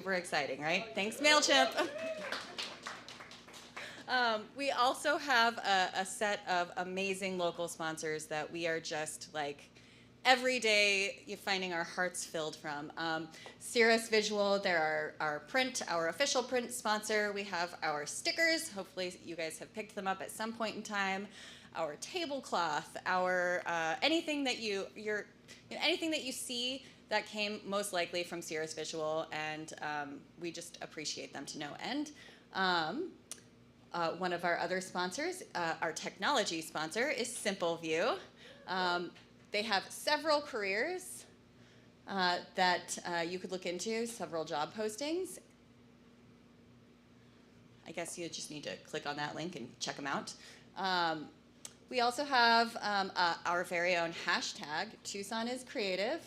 Super exciting, right? Thanks, MailChimp. We also have a set of amazing local sponsors that we are just like every day you're finding our hearts filled from. Cirrus Visual, they're our official print sponsor. We have our stickers. Hopefully you guys have picked them up at some point in time. Our tablecloth, our anything that anything that you see that came most likely from Cirrus Visual, and we just appreciate them to no end. One of our other sponsors, our technology sponsor, is SimpleView. They have several careers that you could look into, several job postings. I guess you just need to click on that link and check them out. We also have our very own hashtag, Tucson is Creative.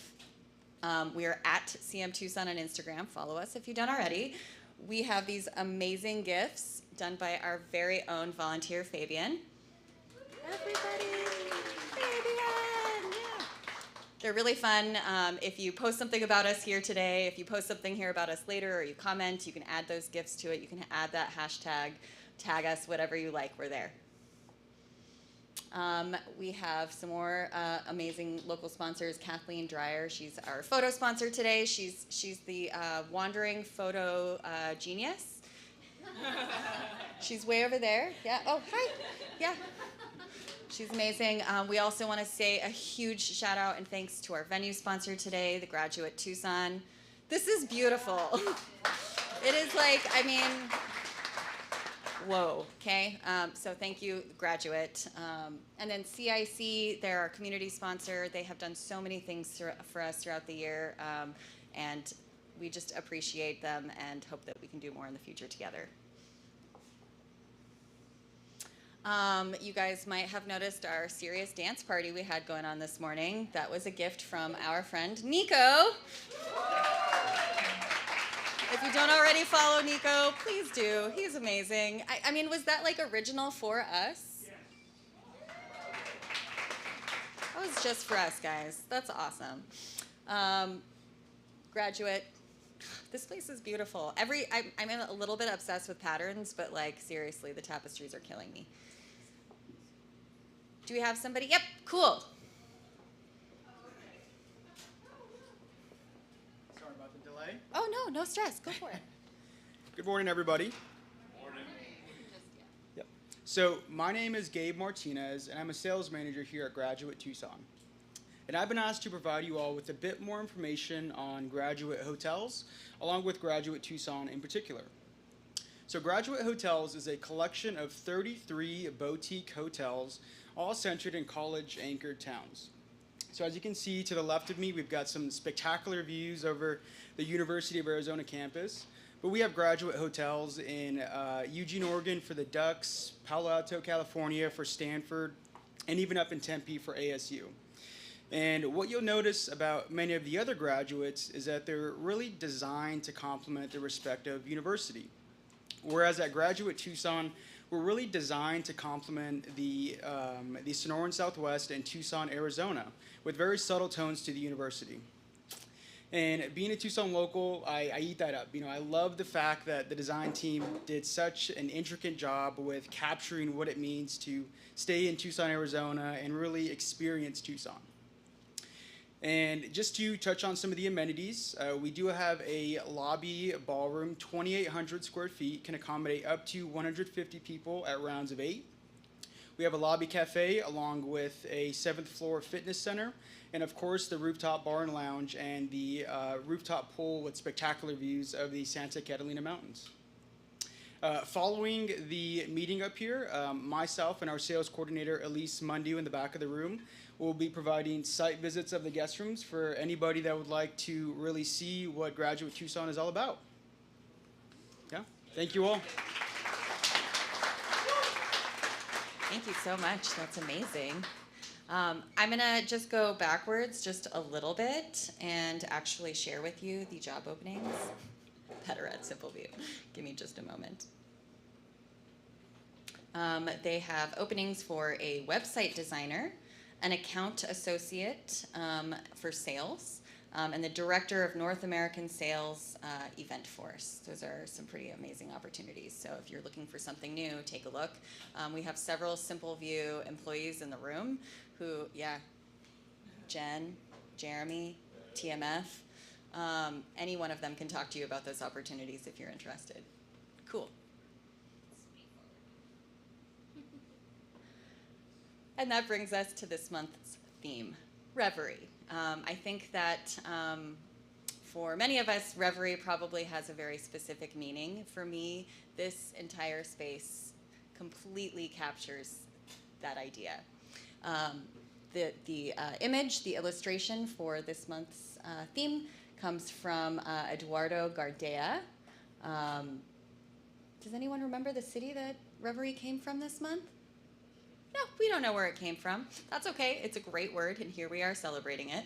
We are at CM Tucson on Instagram. Follow us if you don't already. We have these amazing gifts done by our very own volunteer, Fabian. Everybody, Fabian! Yeah. They're really fun. If you post something about us here today, if you post something here about us later, or you comment, you can add those gifts to it. You can add that hashtag, tag us, whatever you like, we're there. We have some more amazing local sponsors. Kathleen Dreyer, she's our photo sponsor today. She's the wandering photo genius. She's way over there. Yeah. Oh, hi. Yeah. She's amazing. We also want to say a huge shout out and thanks to our venue sponsor today, the Graduate Tucson. This is beautiful. It is like, I mean, whoa, okay? So thank you, Graduate. And then CIC, they're our community sponsor. They have done so many things for us throughout the year, and we just appreciate them and hope that we can do more in the future together. You guys might have noticed our serious dance party we had going on this morning. That was a gift from our friend, Nico. If you don't already follow Nico, please do. He's amazing. I mean, was that like original for us? That was just for us, guys. That's awesome. Graduate, this place is beautiful. I'm a little bit obsessed with patterns, but like seriously, the tapestries are killing me. Do we have somebody? Yep, cool. Sorry about the delay. Oh, no stress. Go for it. Good morning, everybody. Morning. Yep. So my name is Gabe Martinez, and I'm a sales manager here at Graduate Tucson. And I've been asked to provide you all with a bit more information on Graduate Hotels, along with Graduate Tucson in particular. So Graduate Hotels is a collection of 33 boutique hotels, all centered in college-anchored towns. So as you can see to the left of me, we've got some spectacular views over the University of Arizona campus. But we have Graduate Hotels in Eugene, Oregon for the Ducks, Palo Alto, California for Stanford, and even up in Tempe for ASU. And what you'll notice about many of the other graduates is that they're really designed to complement their respective university. Whereas at Graduate Tucson, we're really designed to complement the Sonoran Southwest and Tucson, Arizona, with very subtle tones to the university. And being a Tucson local, I eat that up. You know, I love the fact that the design team did such an intricate job with capturing what it means to stay in Tucson, Arizona, and really experience Tucson. And just to touch on some of the amenities, we do have a lobby ballroom, 2,800 square feet, can accommodate up to 150 people at rounds of 8. We have a lobby cafe along with a 7th floor fitness center, and of course the rooftop bar and lounge and the rooftop pool with spectacular views of the Santa Catalina Mountains. Following the meeting up here, myself and our sales coordinator, Elise Mundu, in the back of the room, will be providing site visits of the guest rooms for anybody that would like to really see what Graduate Tucson is all about. Yeah, thank you all. Thank you so much. That's amazing. I'm going to just go backwards just a little bit and actually share with you the job openings that are at SimpleView. Give me just a moment. They have openings for a website designer, an account associate for sales, and the Director of North American Sales Event Force. Those are some pretty amazing opportunities. So if you're looking for something new, take a look. We have several Simple View employees in the room who, yeah, Jen, Jeremy, TMF, any one of them can talk to you about those opportunities if you're interested. Cool. And that brings us to this month's theme, Reverie. I think that for many of us, Reverie probably has a very specific meaning. For me, this entire space completely captures that idea. The image, the illustration for this month's theme comes from Eduardo Gardea. Does anyone remember the city that Reverie came from this month? No, we don't know where it came from. That's okay. It's a great word, and here we are celebrating it.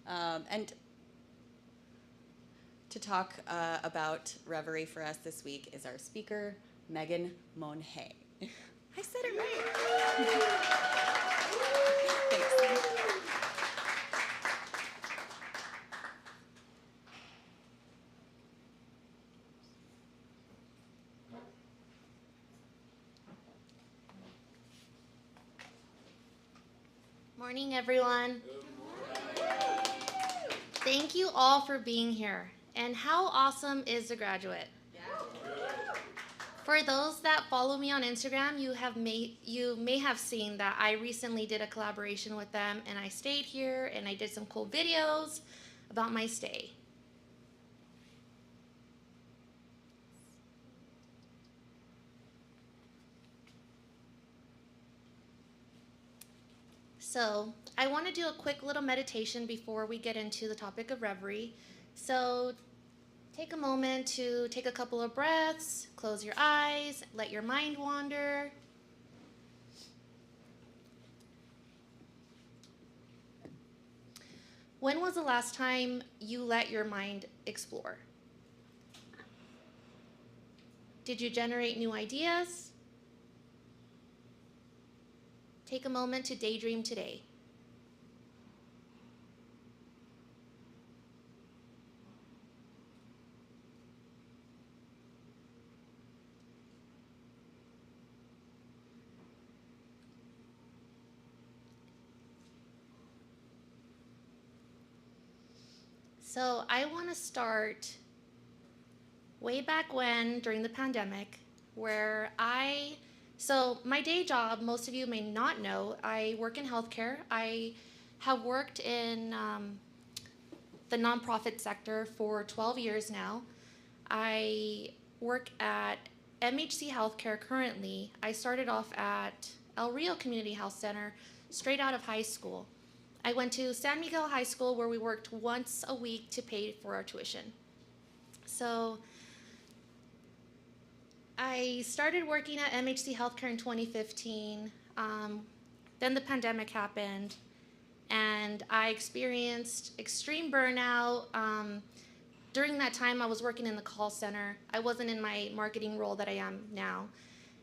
And to talk about Reverie for us this week is our speaker, Megan Monge. I said it right. Thanks. Morning, everyone. Thank you all for being here. And how awesome is The Graduate? Yeah. For those that follow me on Instagram, you may have seen that I recently did a collaboration with them, and I stayed here and I did some cool videos about my stay. So I want to do a quick little meditation before we get into the topic of reverie. So take a moment to take a couple of breaths, close your eyes, let your mind wander. When was the last time you let your mind explore? Did you generate new ideas? Take a moment to daydream today. So I want to start way back when, during the pandemic, where so my day job, most of you may not know, I work in healthcare. I have worked in the nonprofit sector for 12 years now. I work at MHC Healthcare currently. I started off at El Rio Community Health Center straight out of high school. I went to San Miguel High School where we worked once a week to pay for our tuition. So I started working at MHC Healthcare in 2015. Then the pandemic happened, and I experienced extreme burnout. During that time, I was working in the call center. I wasn't in my marketing role that I am now.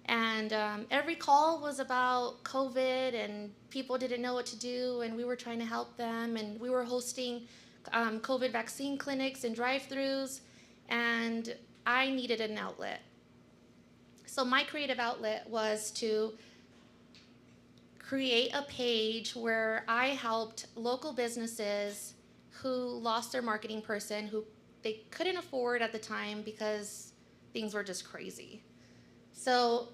And every call was about COVID, and people didn't know what to do, and we were trying to help them, and we were hosting COVID vaccine clinics and drive-thrus, and I needed an outlet. So my creative outlet was to create a page where I helped local businesses who lost their marketing person, who they couldn't afford at the time because things were just crazy. So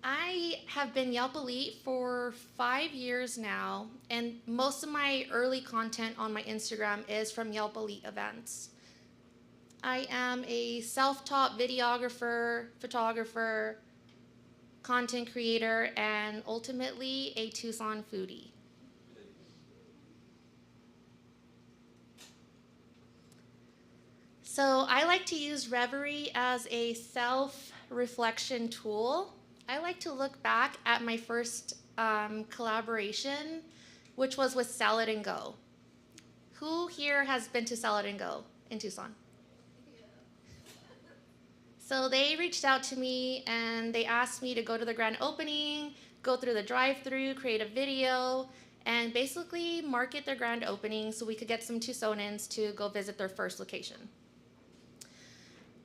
I have been Yelp Elite for 5 years now, and most of my early content on my Instagram is from Yelp Elite events. I am a self-taught videographer, photographer, content creator, and ultimately a Tucson foodie. So I like to use Reverie as a self-reflection tool. I like to look back at my first collaboration, which was with Salad and Go. Who here has been to Salad and Go in Tucson? So they reached out to me and they asked me to go to the grand opening, go through the drive-thru, create a video, and basically market their grand opening so we could get some Tucsonans to go visit their first location.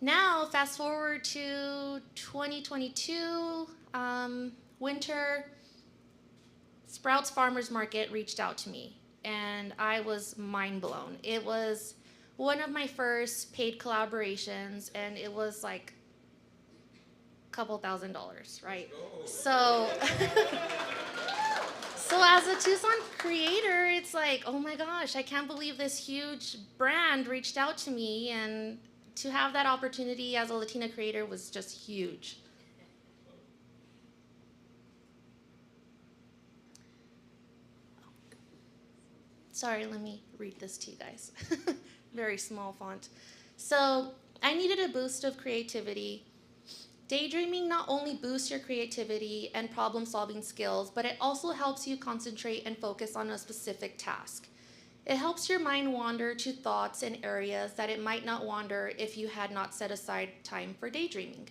Now, fast forward to 2022, winter, Sprouts Farmers Market reached out to me, and I was mind blown. It was one of my first paid collaborations, and it was like a couple $1,000s, right? So, so as a Tucson creator, it's like, oh my gosh, I can't believe this huge brand reached out to me, and to have that opportunity as a Latina creator was just huge. Sorry, let me read this to you guys. Very small font. So I needed a boost of creativity. Daydreaming not only boosts your creativity and problem-solving skills, but it also helps you concentrate and focus on a specific task. It helps your mind wander to thoughts and areas that it might not wander if you had not set aside time for daydreaming.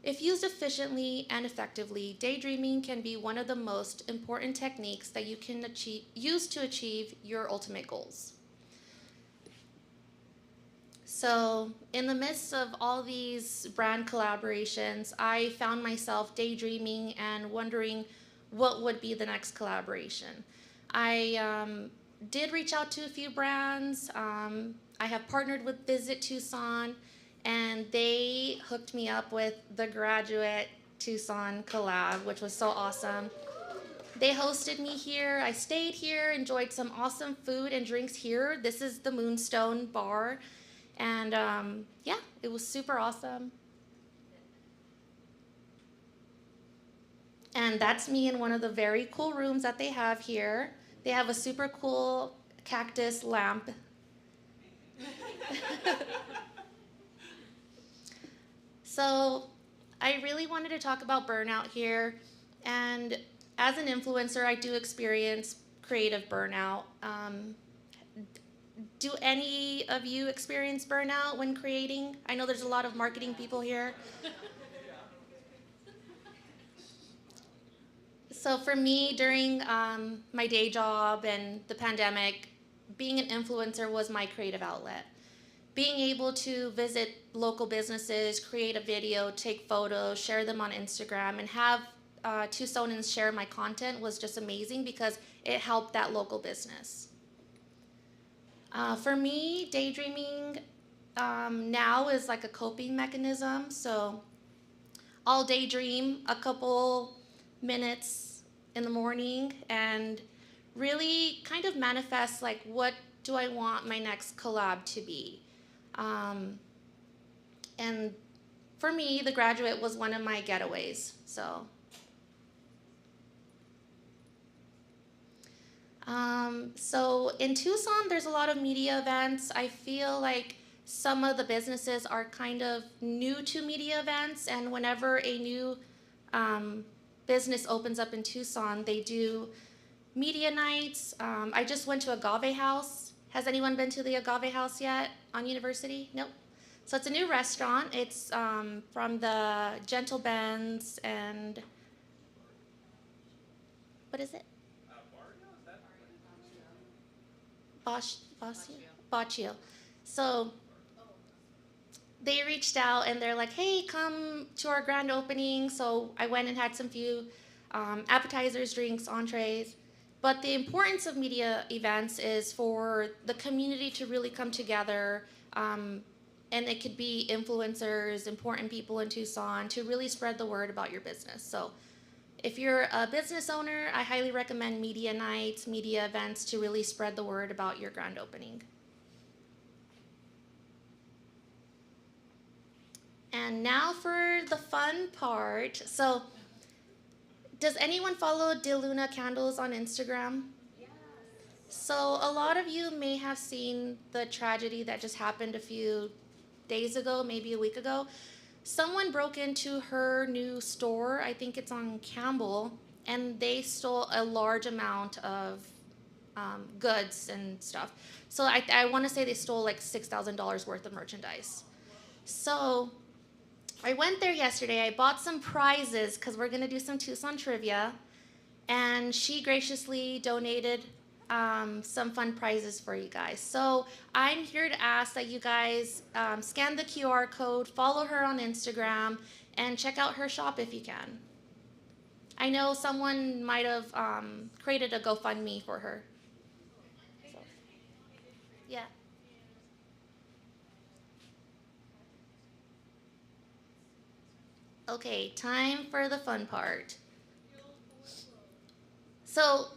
If used efficiently and effectively, daydreaming can be one of the most important techniques that you can use to achieve your ultimate goals. So, in the midst of all these brand collaborations, I found myself daydreaming and wondering what would be the next collaboration. I did reach out to a few brands. I have partnered with Visit Tucson, and they hooked me up with the Graduate Tucson collab, which was so awesome. They hosted me here. I stayed here, enjoyed some awesome food and drinks here. This is the Moonstone Bar, and yeah, it was super awesome. And that's me in one of the very cool rooms that they have here. They have a super cool cactus lamp. So I really wanted to talk about burnout here. And as an influencer, I do experience creative burnout. Do any of you experience burnout when creating? I know there's a lot of marketing people here. So for me, during my day job and the pandemic, being an influencer was my creative outlet. Being able to visit local businesses, create a video, take photos, share them on Instagram, and have Tucsonans share my content was just amazing because it helped that local business. For me, daydreaming now is like a coping mechanism. So I'll daydream a couple minutes in the morning and really kind of manifest like, what do I want my next collab to be? And for me, The Graduate was one of my getaways. So in Tucson, there's a lot of media events. I feel like some of the businesses are kind of new to media events, and whenever a new business opens up in Tucson, they do media nights. I just went to Agave House. Has anyone been to the Agave House yet on University? Nope. So it's a new restaurant. It's from the Gentle Benz and what is it? Baccio. So they reached out and they're like, hey, come to our grand opening. So I went and had some few appetizers, drinks, entrees. But the importance of media events is for the community to really come together, and it could be influencers, important people in Tucson, to really spread the word about your business. So if you're a business owner, I highly recommend media nights, media events to really spread the word about your grand opening. And now for the fun part. So does anyone follow De Luna Candles on Instagram? Yes. So a lot of you may have seen the tragedy that just happened a few days ago, maybe a week ago. Someone broke into her new store, I think it's on Campbell, and they stole a large amount of goods and stuff. So I want to say they stole like $6,000 worth of merchandise. So I went there yesterday. I bought some prizes because we're going to do some Tucson trivia. and she graciously donated some fun prizes for you guys. So I'm here to ask that you guys scan the QR code, follow her on Instagram, and check out her shop if you can. I know someone might have created a GoFundMe for her. So, yeah. Okay, time for the fun part. So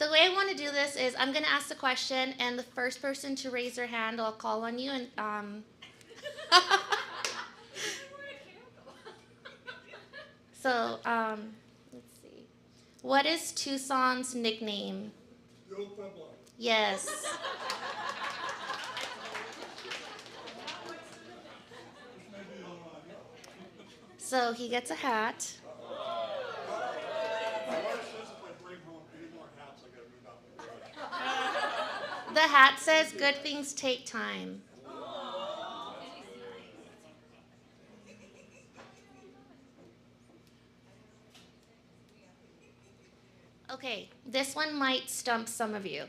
the way I want to do this is I'm going to ask the question, and the first person to raise their hand, I'll call on you. And so let's see. What is Tucson's nickname? Yes. So he gets a hat. The hat says, "Good things take time." Okay, this one might stump some of you.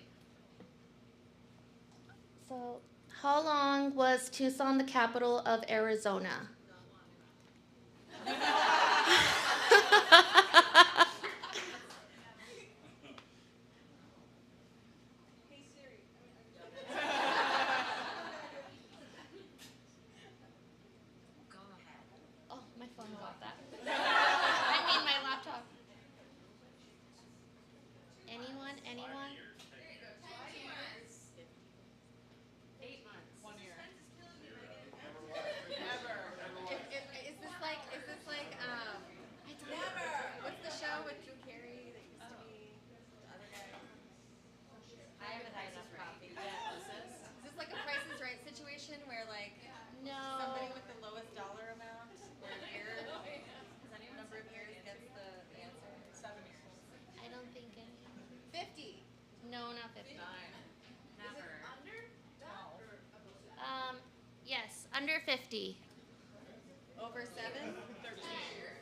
So, how long was Tucson the capital of Arizona? Oh, my phone got that. I mean my laptop. Anyone? 8 months. 1 year. Is this like, Never. What's the show with Drew Carey that used to be the other guy? I haven't had enough coffee yet. Is this like a Price is Right situation where like No. somebody with the lowest dollar amount or year, number of years gets the answer? 7 years. I don't think any. 50. No, not 50. 9. Never. Yes, under 50. Over 7? 13 years.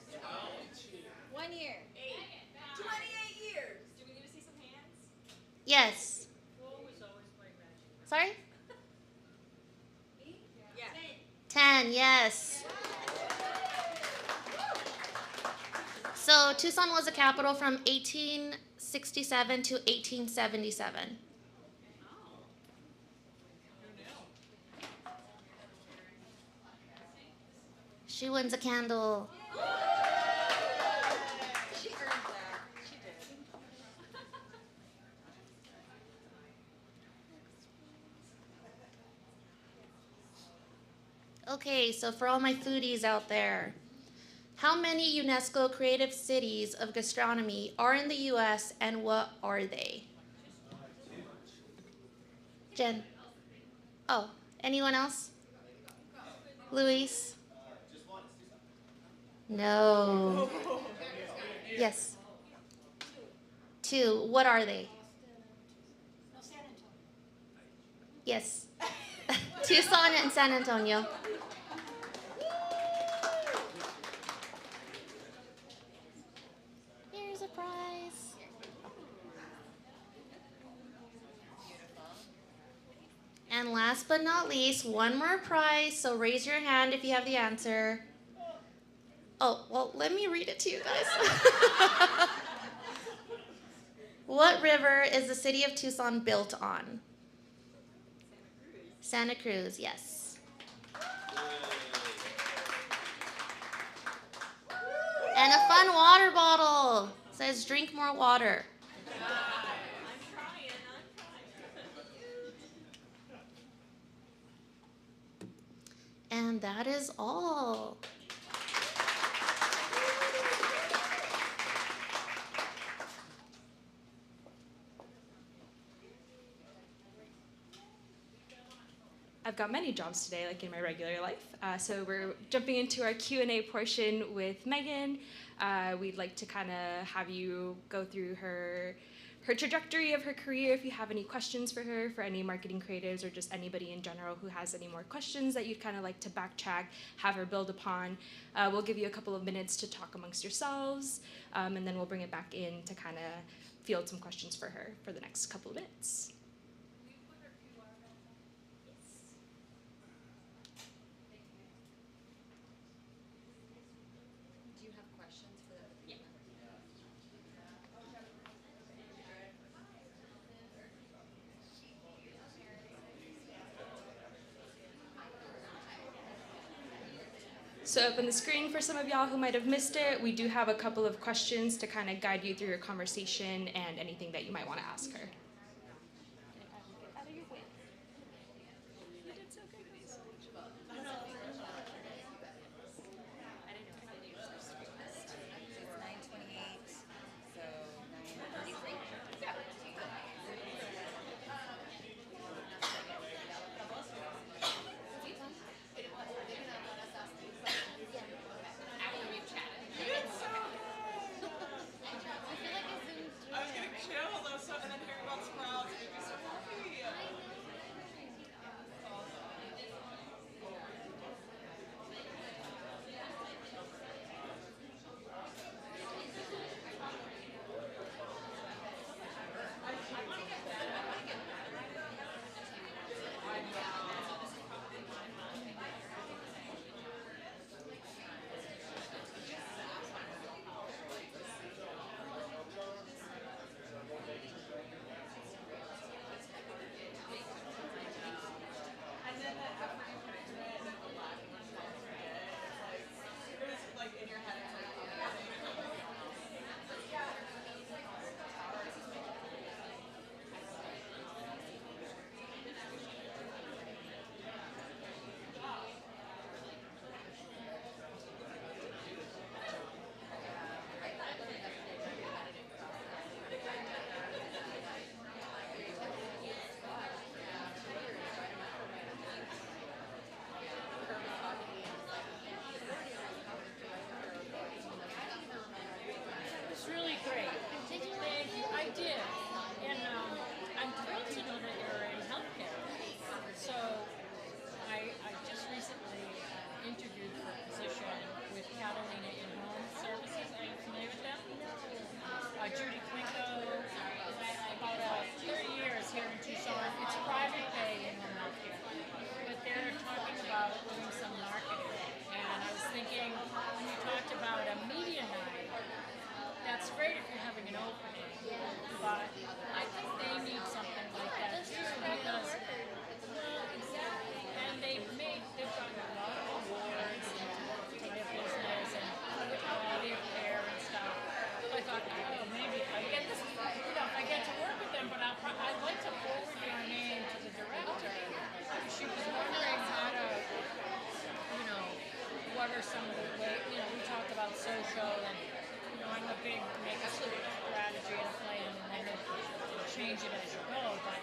1 year. 28 years. Do we need to see some hands? Yes. Always play magic. Sorry? Yeah. 10, yes. So Tucson was the capital from 1867 to 1877. She wins a candle. She earned that. She did. Okay, so for all my foodies out there, how many UNESCO creative cities of gastronomy are in the US and what are they? Jen. Oh, anyone else? Luis? No. Yes. 2. What are they? Yes. Tucson and San Antonio. Here's a prize. And last but not least, one more prize. So raise your hand if you have the answer. Oh, well, let me read it to you guys. What river is the city of Tucson built on? Santa Cruz, yes. And a fun water bottle. It says drink more water. I'm trying. And that is all. I've got many jobs today, like in my regular life. So we're jumping into our Q&A portion with Megan. We'd like to kind of have you go through her her trajectory of her career, if you have any questions for her, for any marketing creatives or just anybody in general who has any more questions that you'd kind of like to backtrack, have her build upon. We'll give you a couple of minutes to talk amongst yourselves, and then we'll bring it back in to kind of field some questions for her for the next couple of minutes. Do you have questions for the yeah. So up on the screen for some of y'all who might have missed it, we do have a couple of questions to kind of guide you through your conversation and anything that you might want to ask her. About 30 years here in Tucson. It's private pay in home health care, but they're talking about doing some marketing. And I was thinking, when you talked about a media night, that's great if you're having an opening, but I think they need something like that too, because, well, exactly, and they've gotten a lot of awards to their business and quality of care and stuff. So I thought, oh, maybe if I get this, if I get to work with them, but I'd like to forward your name to the director. She was wondering how to, what are some of the ways, we talked about social and, I'm a big make a strategy and a plan and then change it as you go, but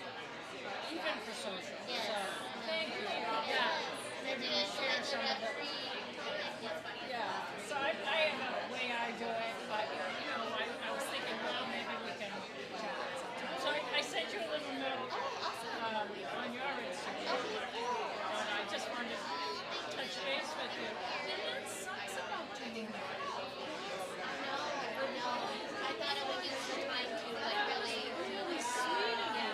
even for social. Yes. So thank you. Yeah. Maybe we'll share some of it. Yeah. So I have a way I do it, but I was thinking, well, maybe we can chat. So I sent you a little note on your Instagram. And I just wanted to touch base with you. And that sucks about doing that. I thought it would use the time to Really sweet of you.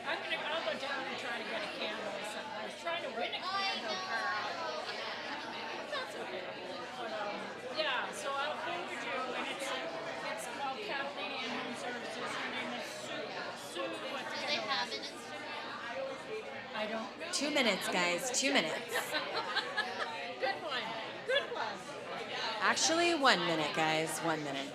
I'll go down and try to get a candle or something. I was trying to win a candle. That's okay. But, yeah, so I'll forward you, and it's called Catalina In-Home Services. Her name is Sue. What Do they have an Instagram? I don't know. 2 minutes, guys. 2 minutes. Good one. Good one. Actually, 1 minute, guys. 1 minute.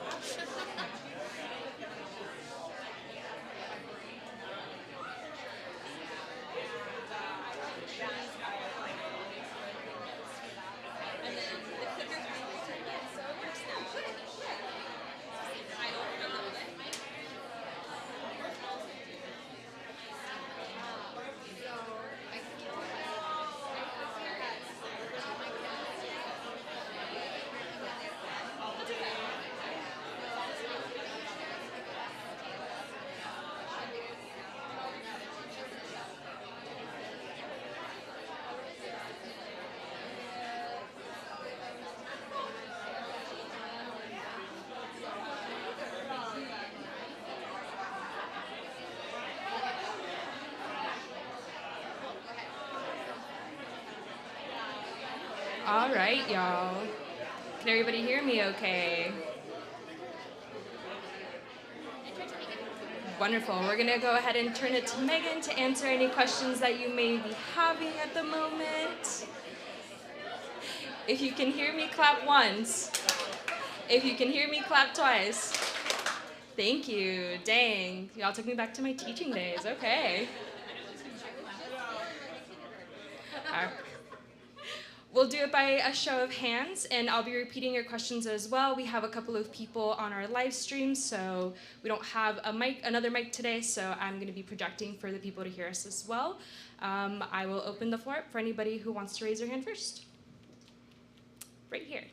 All right, y'all. Can everybody hear me okay? Wonderful. We're going to go ahead and turn it to Megan to answer any questions that you may be having at the moment. If you can hear me, clap once. If you can hear me, clap twice. Thank you. Dang. Y'all took me back to my teaching days. Okay. All right. We'll do it by a show of hands, and I'll be repeating your questions as well. We have a couple of people on our live stream, so we don't have another mic today, so I'm going to be projecting for the people to hear us as well. I will open the floor up for anybody who wants to raise their hand first. Right here.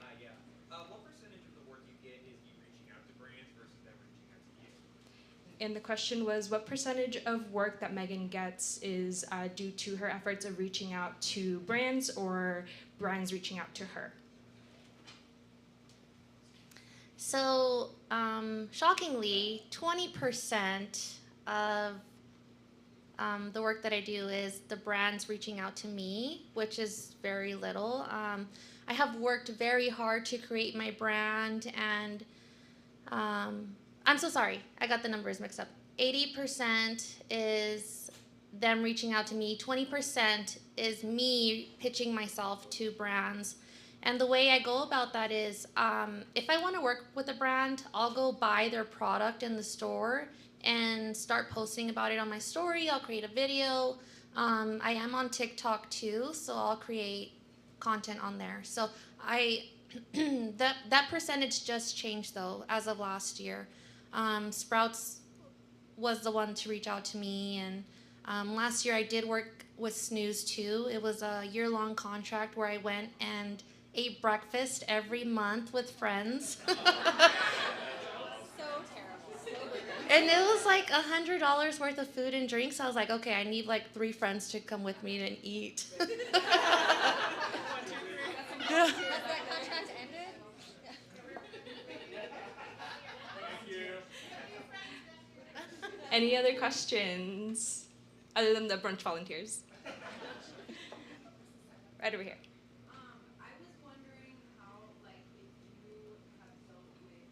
What percentage of the work you get is you reaching out to brands versus them reaching out to you? And the question was, what percentage of work that Megan gets is due to her efforts of reaching out to brands or brands reaching out to her? So, shockingly, 20% of the work that I do is the brands reaching out to me, which is very little. I have worked very hard to create my brand, and I'm so sorry, I got the numbers mixed up. 80% is them reaching out to me, 20% is me pitching myself to brands. And the way I go about that is, if I want to work with a brand, I'll go buy their product in the store and start posting about it on my story. I'll create a video. I am on TikTok too, so I'll create content on there. So that percentage just changed though as of last year. Sprouts was the one to reach out to me, and last year I did work with Snooze too. It was a year-long contract where I went and ate breakfast every month with friends. And it was like $100 worth of food and drinks. I was like, okay, I need like 3 friends to come with me and eat. Has that contract ended? Any other questions other than the brunch volunteers? Right over here. I was wondering how, like, if you have dealt with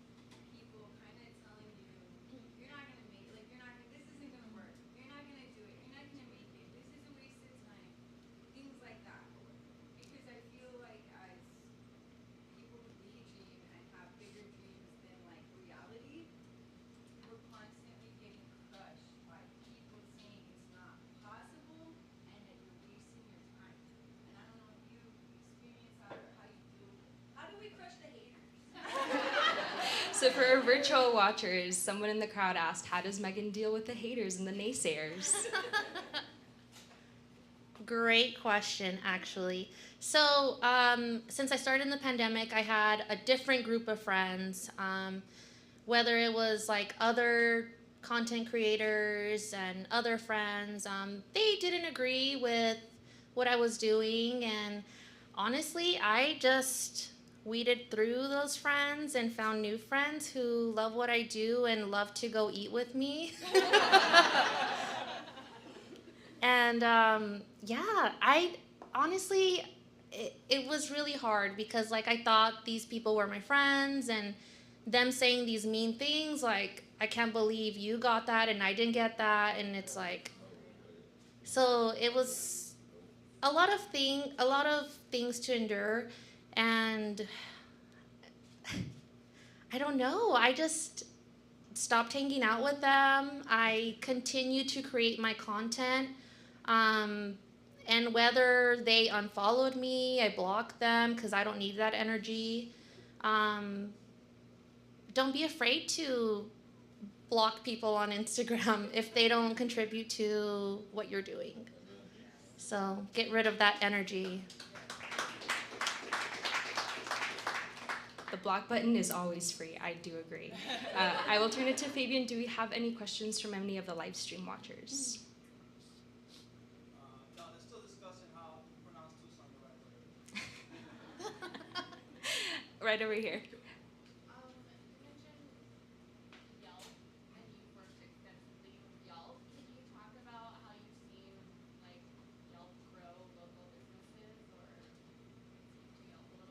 people kind of telling you, you're not gonna make, like, you're not gonna, this isn't gonna work, you're not gonna do it, you're not gonna make it, this is a waste of time, things like that. Because I feel like as people who daydream and have bigger dreams than like reality, we're constantly getting crushed by people saying it's not possible and that you're wasting your time. And I don't know if you experience that or how you deal with it. How do we crush the haters? So for our virtual watchers, someone in the crowd asked, how does Megan deal with the haters and the naysayers? Great question, actually. So, since I started in the pandemic, I had a different group of friends, whether it was like other content creators and other friends. They didn't agree with what I was doing, and honestly, I just weeded through those friends and found new friends who love what I do and love to go eat with me. And yeah, I honestly, it was really hard because like I thought these people were my friends, and them saying these mean things like, I can't believe you got that and I didn't get that, and it's like, so it was a lot of things to endure, and I don't know, I just stopped hanging out with them. I continued to create my content. And whether they unfollowed me, I blocked them because I don't need that energy. Don't be afraid to block people on Instagram if they don't contribute to what you're doing. So get rid of that energy. The block button is always free. I do agree. I will turn it to Fabian. Do we have any questions from any of the live stream watchers? No, they're still discussing how to pronounce Tucson the right way. Right over here. You mentioned Yelp, and you've worked extensively with Yelp. Can you talk about how you've seen like Yelp grow local businesses, or speak to Yelp a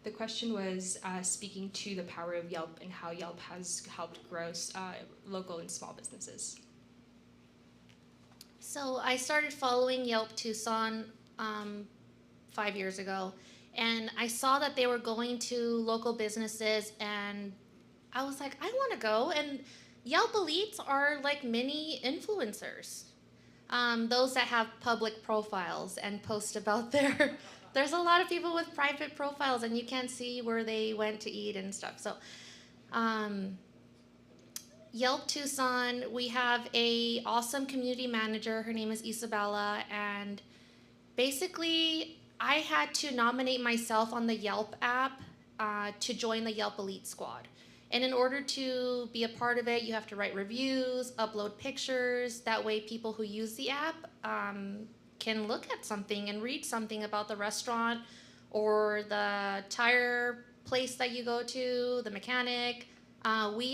The question was speaking to the power of Yelp and how Yelp has helped grow local and small businesses. So I started following Yelp Tucson 5 years ago, and I saw that they were going to local businesses, and I was like, I want to go. And Yelp elites are like mini influencers. Those that have public profiles and post about there's a lot of people with private profiles, and you can't see where they went to eat and stuff. So Yelp Tucson, we have a awesome community manager. Her name is Isabella, and basically I had to nominate myself on the Yelp app to join the Yelp Elite Squad. And in order to be a part of it, you have to write reviews, upload pictures. That way people who use the app can look at something and read something about the restaurant or the tire place that you go to, the mechanic. We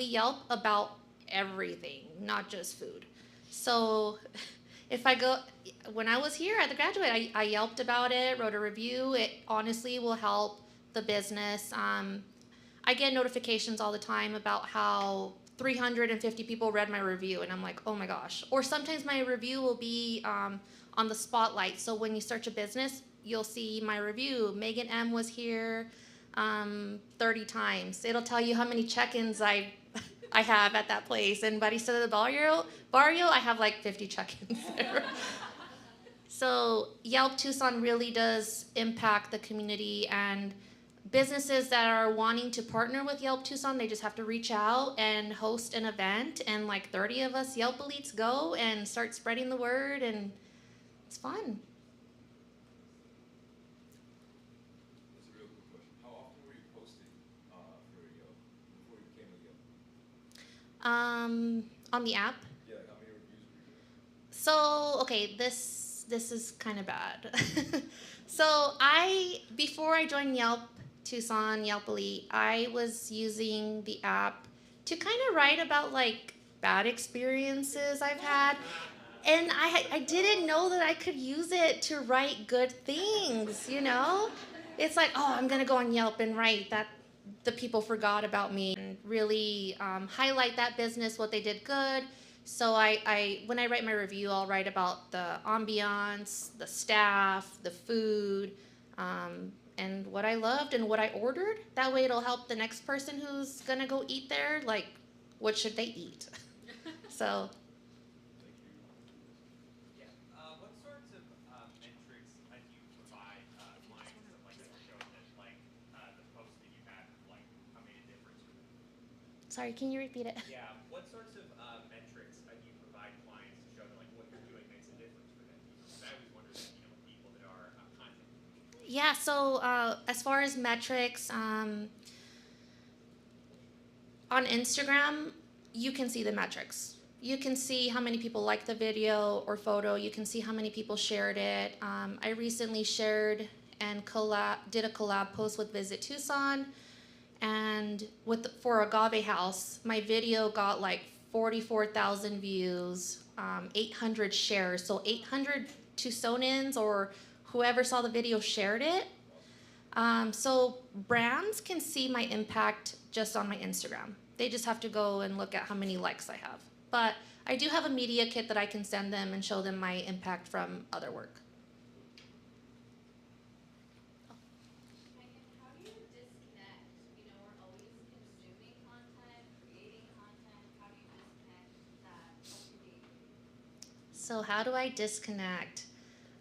Yelp about everything, not just food. So when I was here at the Graduate, I Yelped about it, wrote a review. It honestly will help the business. I get notifications all the time about how 350 people read my review, and I'm like, oh my gosh. Or sometimes my review will be on the spotlight. So when you search a business, you'll see my review. Megan M was here 30 times. It'll tell you how many check-ins I have at that place. And Barista del Barrio, I have like 50 check-ins there. So Yelp Tucson really does impact the community, and businesses that are wanting to partner with Yelp Tucson, they just have to reach out and host an event, and like 30 of us Yelp elites go and start spreading the word, and it's fun. That's a real good question. How often were you posting for Yelp before you became a Yelp? On the app. Yeah, like how many reviews were you getting? So, okay, this is kind of bad. So before I joined Yelp Tucson, Yelp Elite, I was using the app to kind of write about like bad experiences I've had. And I didn't know that I could use it to write good things, you know? It's like, oh, I'm gonna go on Yelp and write that the people forgot about me, and really highlight that business, what they did good. So when I write my review, I'll write about the ambiance, the staff, the food, and what I loved and what I ordered. That way it'll help the next person who's gonna go eat there, like, what should they eat? So. Yeah. What sorts of metrics do you provide clients that like to show that like the post that you had like made a difference for them? Sorry, can you repeat it? Yeah. What sorts of metrics do you provide clients to show that like what you're doing makes a difference for them? Because I always wonder, with people that are content. Yeah. So as far as metrics, on Instagram, you can see the metrics. You can see how many people liked the video or photo. You can see how many people shared it. I recently shared and did a collab post with Visit Tucson, and for Agave House, my video got like 44,000 views, 800 shares. So 800 Tucsonians or whoever saw the video shared it. So brands can see my impact just on my Instagram. They just have to go and look at how many likes I have. But I do have a media kit that I can send them and show them my impact from other work. Megan, how do you disconnect? We're always consuming content, creating content. How do you disconnect that from creating? So how do I disconnect?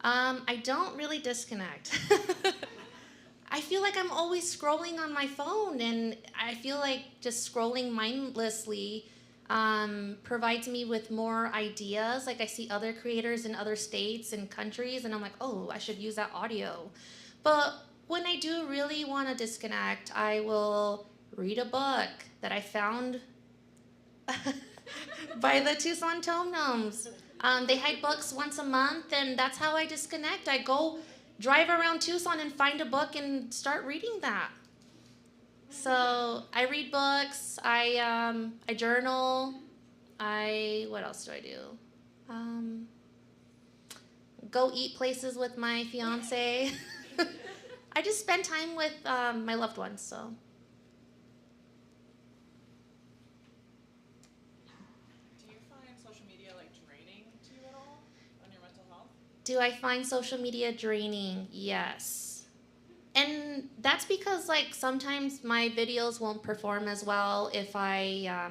I don't really disconnect. I feel like I'm always scrolling on my phone, and I feel like just scrolling mindlessly provides me with more ideas. Like I see other creators in other states and countries, and I'm like, oh, I should use that audio. But when I do really want to disconnect, I will read a book that I found by the Tucson Tome Gnomes. They hide books once a month, and that's how I disconnect. I go drive around Tucson and find a book and start reading that. So I read books, I journal, what else do I do? Go eat places with my fiance. I just spend time with my loved ones. So. Do you find social media like draining to you at all on your mental health? Do I find social media draining? Yes. And that's because like sometimes my videos won't perform as well if I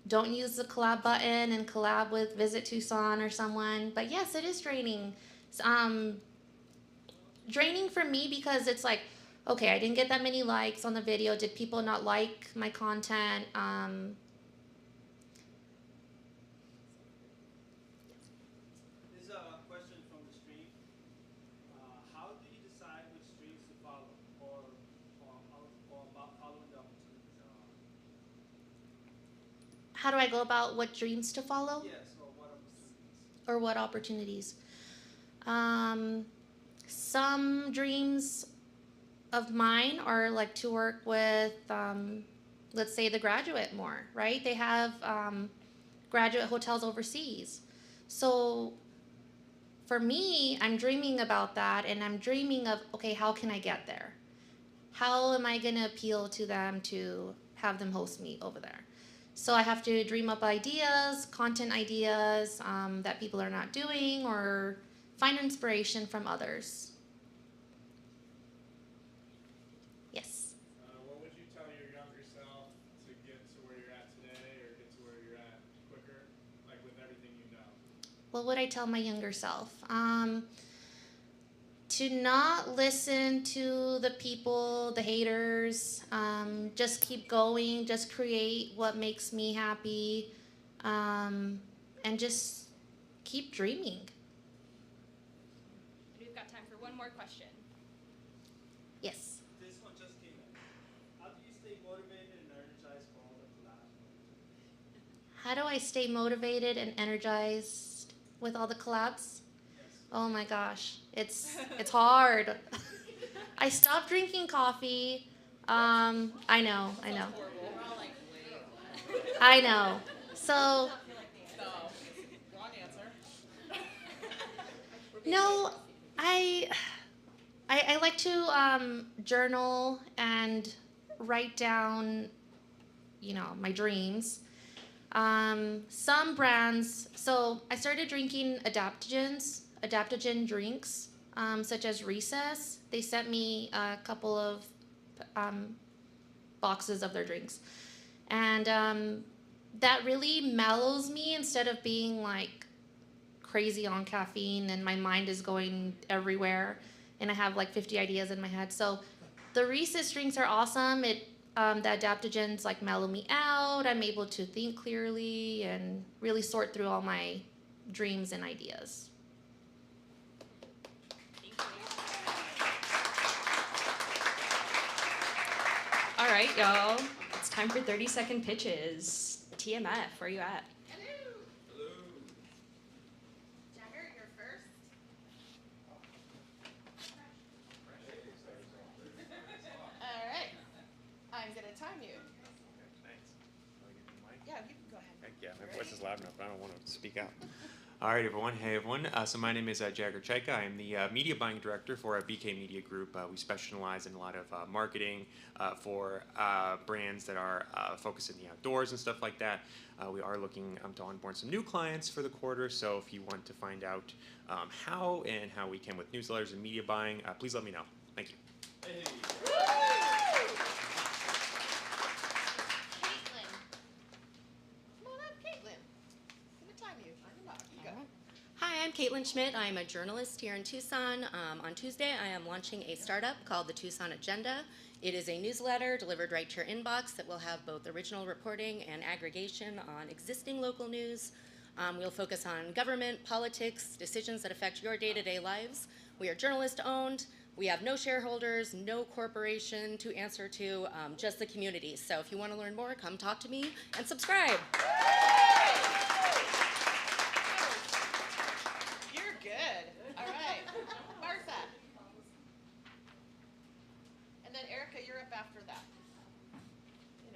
don't use the collab button and collab with Visit Tucson or someone. But yes, it is draining. It's, draining for me because it's like, okay, I didn't get that many likes on the video. Did people not like my content? This is a question from the stream. How do you decide which streams to follow, or about following the opportunities that are? How do I go about what dreams to follow? Yes, or what opportunities? Or what opportunities? Some dreams of mine are like to work with, let's say, the Graduate more, right? They have graduate hotels overseas. So for me, I'm dreaming about that, and I'm dreaming of, okay, how can I get there? How am I going to appeal to them to have them host me over there? So I have to dream up ideas, content ideas that people are not doing, or find inspiration from others. Yes. What would you tell your younger self to get to where you're at today, or get to where you're at quicker, like with everything you know? What would I tell my younger self? To not listen to the people, the haters. Just keep going. Just create what makes me happy. And just keep dreaming. And we've got time for one more question. Yes. This one just came in. How do you stay motivated and energized for all the collabs? How do I stay motivated and energized with all the collabs? Oh my gosh, it's hard. I stopped drinking coffee. I know. I know. So. Wrong answer. No, I like to journal and write down, my dreams. Some brands. So I started drinking adaptogen drinks, such as Recess. They sent me a couple of boxes of their drinks, and that really mellows me instead of being like crazy on caffeine and my mind is going everywhere and I have like 50 ideas in my head. So the Recess drinks are awesome. The adaptogens like mellow me out. I'm able to think clearly and really sort through all my dreams and ideas. All right, y'all. It's time for 30-second pitches. TMF, where are you at? Hello. Jagger, you're first. All right. I'm going to time you. Thanks. Yeah, you can go ahead. Heck yeah, my voice is loud enough, but I don't want to speak out. All right, everyone. Hey, everyone. So my name is Jagger Chaika. I'm the media buying director for BK Media Group. We specialize in a lot of marketing for brands that are focused in the outdoors and stuff like that. We are looking to onboard some new clients for the quarter, so if you want to find out how we can with newsletters and media buying, please let me know. Thank you. Hey. Caitlin. Come on up, Caitlin. I'm going to time you. I'm going to go. Hi, I'm Caitlin Schmidt. I'm a journalist here in Tucson. On Tuesday, I am launching a startup called the Tucson Agenda. It is a newsletter delivered right to your inbox that will have both original reporting and aggregation on existing local news. We'll focus on government, politics, decisions that affect your day-to-day lives. We are journalist-owned. We have no shareholders, no corporation to answer to, just the community. So if you want to learn more, come talk to me and subscribe. You're good. All right. Martha. And then Erica, you're up after that.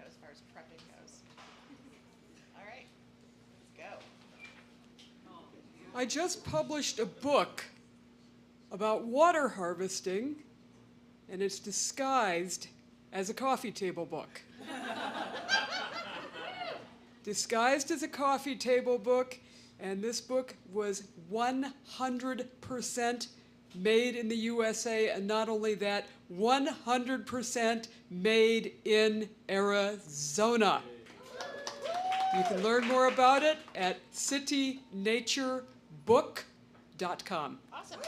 As far as prepping goes. All right. Let's go. I just published a book about water harvesting and it's disguised as a coffee table book. Disguised as a coffee table book, and this book was 100% made in the USA, and not only that, 100% made in Arizona. You can learn more about it at citynatureBook.com. Awesome.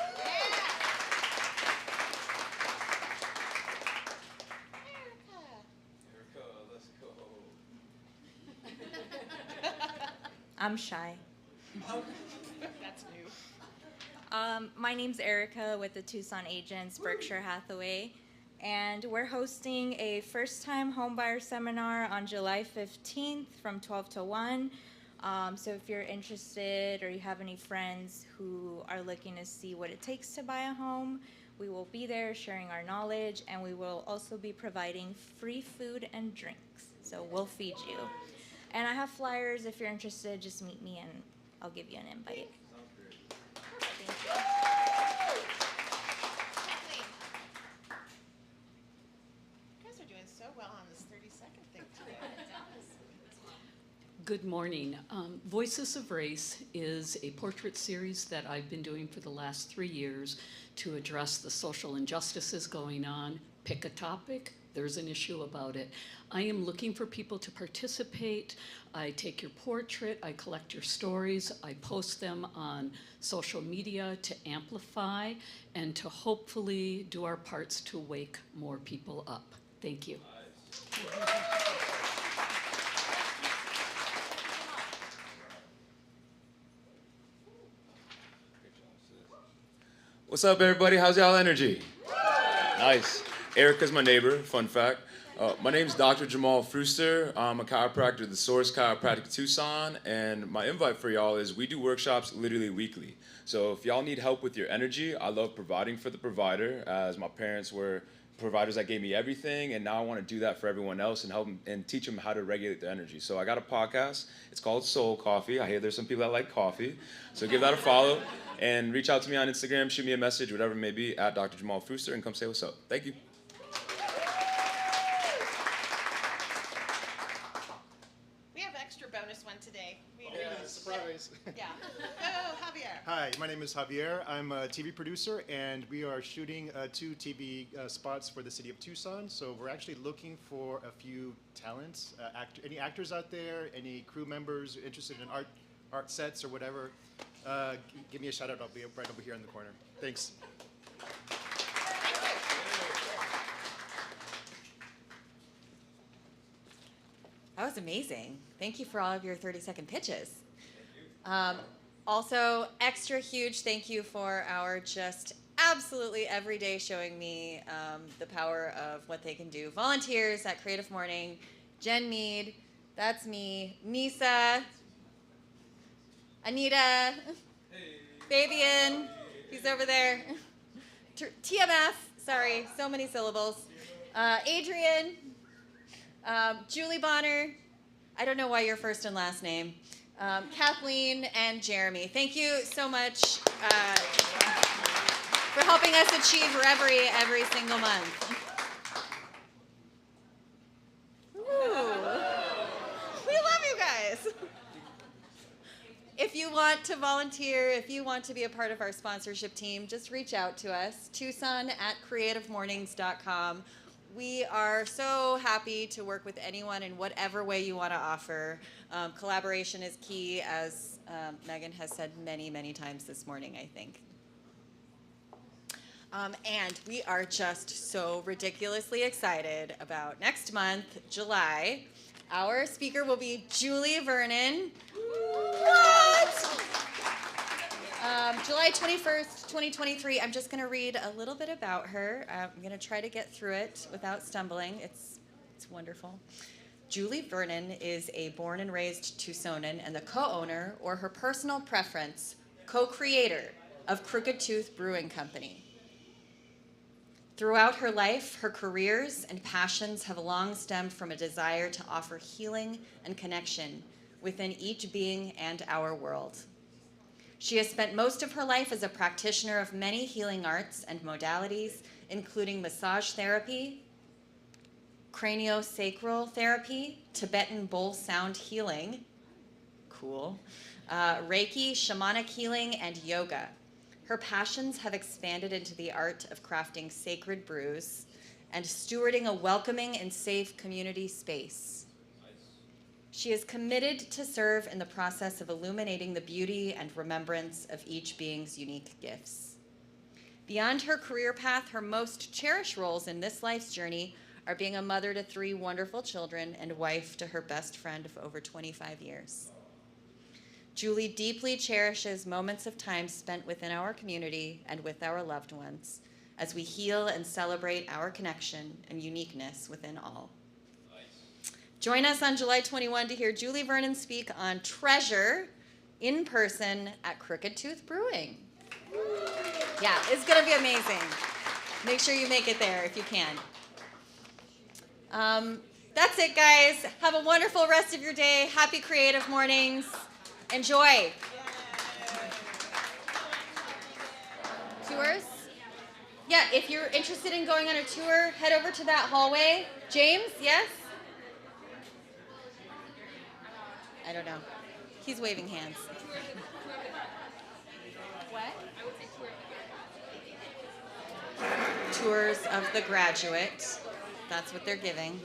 Erica, let's go. I'm shy. That's new. My name's Erica with the Tucson Agents, Berkshire Hathaway, and we're hosting a first-time homebuyer seminar on July 15th from 12 to 1. So if you're interested or you have any friends who are looking to see what it takes to buy a home, we will be there sharing our knowledge, and we will also be providing free food and drinks. So we'll feed you. And I have flyers. If you're interested, just meet me and I'll give you an invite. Sounds great. Thank you. You guys are doing so well on this 30-second thing today. Good morning. Voices of Race is a portrait series that I've been doing for the last 3 years to address the social injustices going on. Pick a topic, there's an issue about it. I am looking for people to participate. I take your portrait, I collect your stories, I post them on social media to amplify and to hopefully do our parts to wake more people up. Thank you. What's up, everybody? How's y'all energy? Nice. Erica's my neighbor, fun fact. My name's Dr. Jamal Fruster. I'm a chiropractor at the Source Chiropractic Tucson, and my invite for y'all is we do workshops literally weekly. So if y'all need help with your energy, I love providing for the provider, as my parents were providers that gave me everything, and now I want to do that for everyone else and help them and teach them how to regulate their energy. So I got a podcast. It's called Soul Coffee. I hear there's some people that like coffee, so give that a follow and reach out to me on Instagram, shoot me a message, whatever it may be, at Dr. Jamal Fruster, and come say what's up. Thank you. We have extra bonus one today. Surprise. Yeah. Oh, Javier. Hi, my name is Javier. I'm a TV producer, and we are shooting 2 TV spots for the city of Tucson. So we're actually looking for a few talents. Any actors out there? Any crew members interested in art sets or whatever? Give me a shout out. I'll be right over here in the corner. Thanks. That was amazing. Thank you for all of your 30-second pitches. Also, extra huge thank you for our just absolutely every day showing me the power of what they can do. Volunteers at Creative Morning, Jen Mead, that's me, Nisa, Anita, Fabian, he's over there, TMF, sorry, so many syllables, Adrian, Julie Bonner, I don't know why your first and last name, Kathleen and Jeremy. Thank you so much for helping us achieve Reverie every single month. Ooh. We love you guys. If you want to volunteer, if you want to be a part of our sponsorship team, just reach out to us, Tucson@creativemornings.com. We are so happy to work with anyone in whatever way you want to offer. Collaboration is key, as Megan has said many, many times this morning, I think. And we are just so ridiculously excited about next month, July. Our speaker will be Julie Vernon. What? July 21st, 2023. I'm just going to read a little bit about her. I'm going to try to get through it without stumbling. It's wonderful. Julie Vernon is a born and raised Tucsonan and the co-owner, or her personal preference, co-creator of Crooked Tooth Brewing Company. Throughout her life, her careers and passions have long stemmed from a desire to offer healing and connection within each being and our world. She has spent most of her life as a practitioner of many healing arts and modalities, including massage therapy, craniosacral therapy, Tibetan bowl sound healing, cool, Reiki, shamanic healing, and yoga. Her passions have expanded into the art of crafting sacred brews and stewarding a welcoming and safe community space. She is committed to serve in the process of illuminating the beauty and remembrance of each being's unique gifts. Beyond her career path, her most cherished roles in this life's journey are being a mother to 3 wonderful children and wife to her best friend of over 25 years. Julie deeply cherishes moments of time spent within our community and with our loved ones as we heal and celebrate our connection and uniqueness within all. Nice. Join us on July 21 to hear Julie Vernon speak on Treasure in person at Crooked Tooth Brewing. Yeah, it's going to be amazing. Make sure you make it there if you can. That's it, guys. Have a wonderful rest of your day. Happy creative mornings. Enjoy. Tours? Yeah, if you're interested in going on a tour, head over to that hallway. James, yes? I don't know. He's waving hands. What? Tours of the graduate. That's what they're giving.